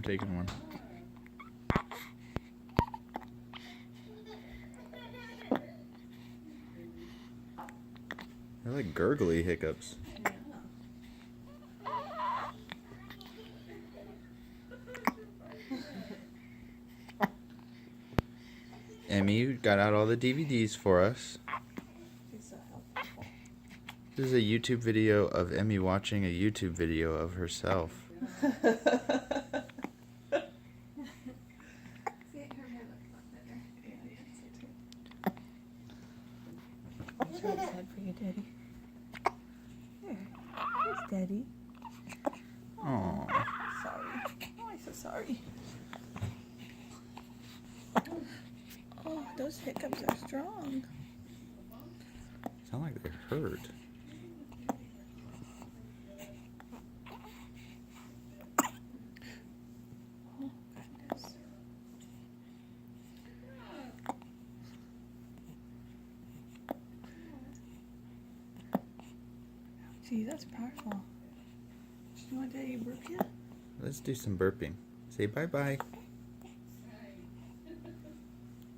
taking one. They're like gurgly hiccups. Emmy got out all the DVDs for us. She's so helpful. This is a YouTube video of Emmy watching a YouTube video of herself. See, her hair looks a lot better. Yeah, I think so too. I'm so excited for you, Daddy. There. There's Daddy. Aww. Sorry. Oh, I'm so sorry. Oh, those hiccups are strong. Sound like they hurt. Oh, goodness. Gee, that's powerful. Do you want Daddy to burp you? Let's do some burping. Say bye-bye.